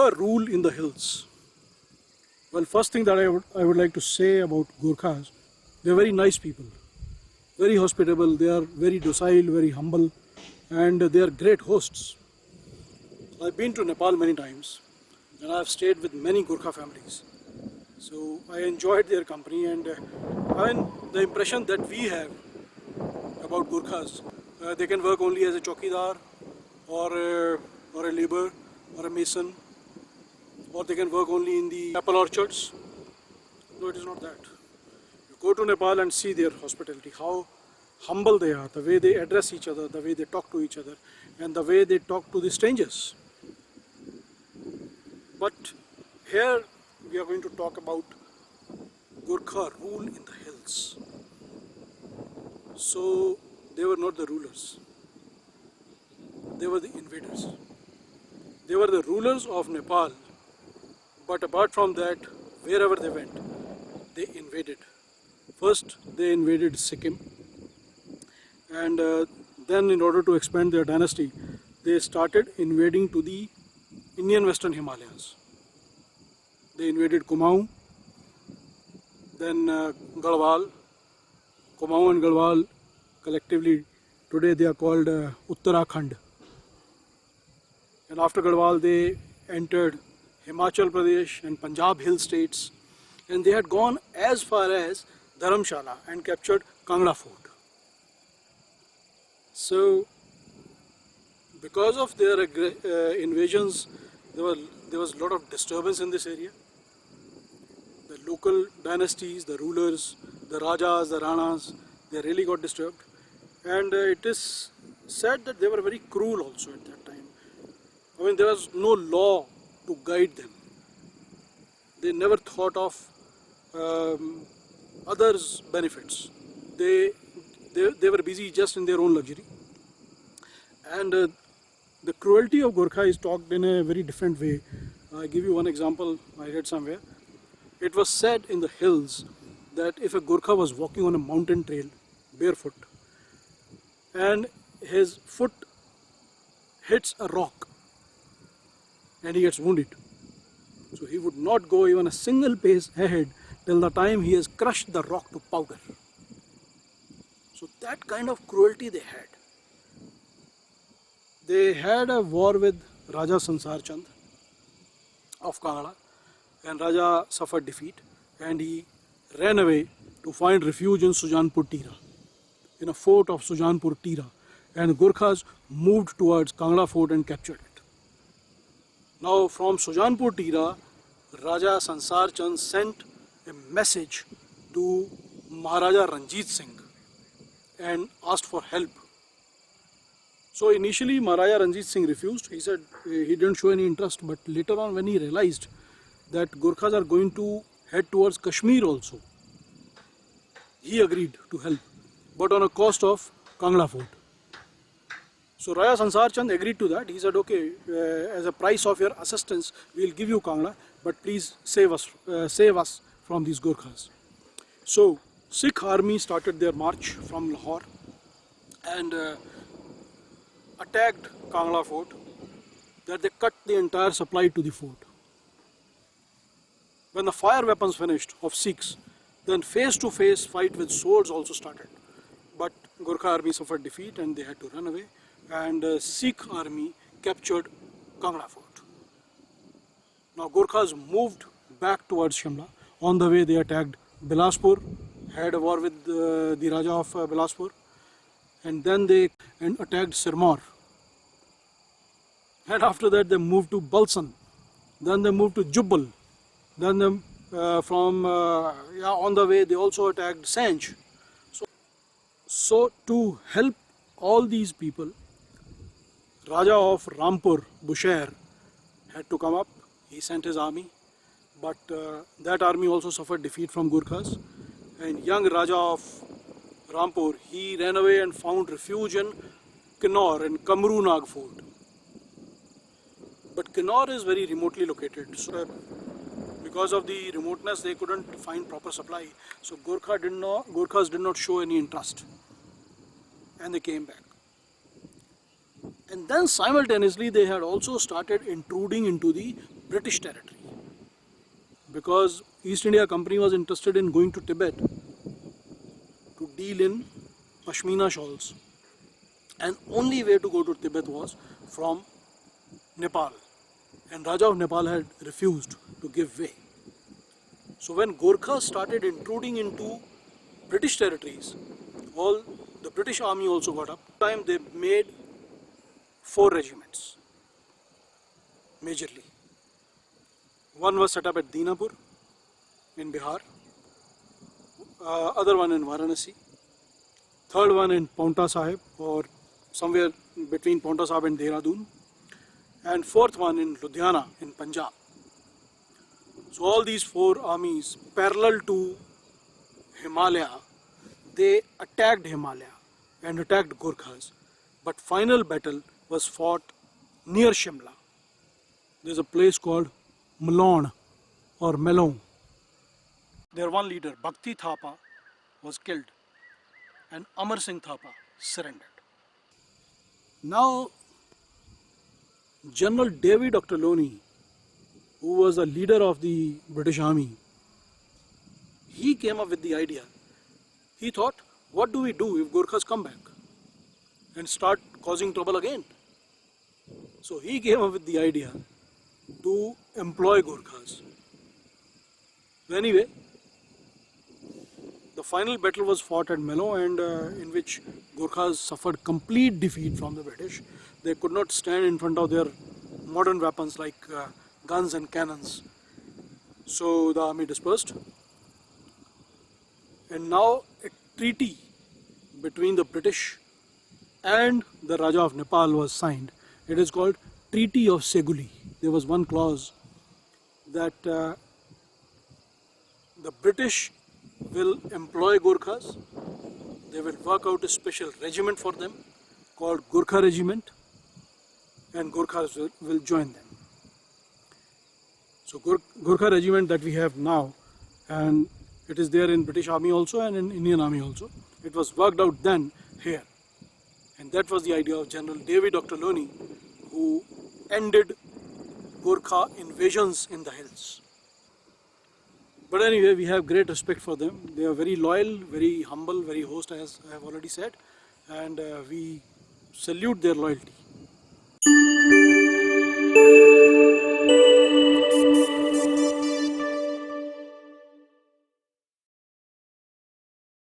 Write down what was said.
Gurkha rule in the hills. Well, first thing that I would like to say about Gurkhas, they're very nice people, very hospitable, they are very docile, very humble, and they are great hosts. I've been to Nepal many times and I've stayed with many Gurkha families. So I enjoyed their company, and the impression that we have about Gurkhas, they can work only as a chokidar or a laborer or a mason, or they can work only in the apple orchards. No, it is not that. You go to Nepal and see their hospitality, how humble they are, the way they address each other, the way they talk to each other, and the way they talk to the strangers. But here we are going to talk about Gurkha rule in the hills. So they were not the rulers, they were the invaders. They were the rulers of Nepal, but apart from that, wherever they went, they invaded. First they invaded Sikkim, and then in order to expand their dynasty, they started invading to the Indian Western Himalayas. They invaded Kumaon, then Garhwal. Kumaon and Garhwal collectively today they are called Uttarakhand. And after Garhwal they entered Himachal Pradesh and Punjab hill states, and they had gone as far as Dharamshala and captured Kangra Fort. So because of their invasions, there was a lot of disturbance in this area. The local dynasties, the rulers, the Rajas, the Ranas, they really got disturbed. And it is said that they were very cruel also at that time. I mean, there was no law to guide them. They never thought of others' benefits. They were busy just in their own luxury. And the cruelty of Gurkha is talked in a very different way. I give you one example I read somewhere. It was said in the hills that if a Gurkha was walking on a mountain trail barefoot and his foot hits a rock and he gets wounded, so he would not go even a single pace ahead till the time he has crushed the rock to powder. So that kind of cruelty they had. They had a war with Raja Sansar Chand of Kangra, and Raja suffered defeat and he ran away to find refuge in Sujanpur Tira, in a fort of Sujanpur Tira, and Gurkhas moved towards Kangra fort and captured it. Now from Sujanpur Tira, Raja Sansar Chand sent a message to Maharaja Ranji Singh and asked for help. So initially Maharaja Ranjit Singh refused. He said he didn't show any interest, but later on when he realized that Gurkhas are going to head towards Kashmir also, he agreed to help, but on a cost of Kangra fort. So Raja Sansar Chand agreed to that. He said, okay, as a price of your assistance, we will give you Kangra, but please save us from these Gurkhas. So Sikh army started their march from Lahore and attacked Kangra fort, that they cut the entire supply to the fort. When the fire weapons finished of Sikhs, then face-to-face fight with swords also started. But Gurkha army suffered defeat and they had to run away, and Sikh army captured Kangra fort. Now Gurkhas moved back towards Shimla. On the way they attacked Bilaspur, had a war with the Raja of Bilaspur, and then they attacked Sirmaur. And after that they moved to Balsan, then they moved to Jubbal, then on the way they also attacked Sanj. So to help all these people, Raja of Rampur, Bushehr, had to come up. He sent his army, but that army also suffered defeat from Gurkhas. And young Raja of Rampur, he ran away and found refuge in Kinnaur and Kamru Nag fort. But Kinnaur is very remotely located, so because of the remoteness they couldn't find proper supply. So Gurkhas did not show any interest and they came back. And then simultaneously they had also started intruding into the British territory, because East India Company was interested in going to Tibet to deal in Pashmina shawls, and only way to go to Tibet was from Nepal, and Raja of Nepal had refused to give way. So when Gurkhas started intruding into British territories, all the British army also got up. Time they made 4 regiments majorly. One was set up at Dinapur in Bihar, other one in Varanasi, third one in Paonta Sahib or somewhere between Paonta Sahib and Dehradun, and fourth one in Ludhiana in Punjab. So all these 4 armies parallel to Himalaya, they attacked Himalaya and attacked Gurkhas, but final battle was fought near Shimla. There's a place called Malon or Melon. Their one leader, Bhakti Thapa, was killed and Amar Singh Thapa surrendered. Now, General David Ochterlony, who was a leader of the British Army, he came up with the idea. He thought, what do we do if Gurkhas come back and start causing trouble again? So he came up with the idea to employ Gurkhas. Anyway, the final battle was fought at Melo, and in which Gurkhas suffered complete defeat from the British. They could not stand in front of their modern weapons like guns and cannons. So the army dispersed. And now a treaty between the British and the Raja of Nepal was signed. It is called Treaty of Seguli. There was one clause that the British will employ Gurkhas. They will work out a special regiment for them called Gurkha Regiment, and Gurkhas will join them. So Gurkha Regiment that we have now, and it is there in British Army also and in Indian Army also. It was worked out then here. And that was the idea of General David Ochterlony, who ended Gurkha invasions in the hills. But anyway, we have great respect for them. They are very loyal, very humble, very host, as I have already said, and we salute their loyalty.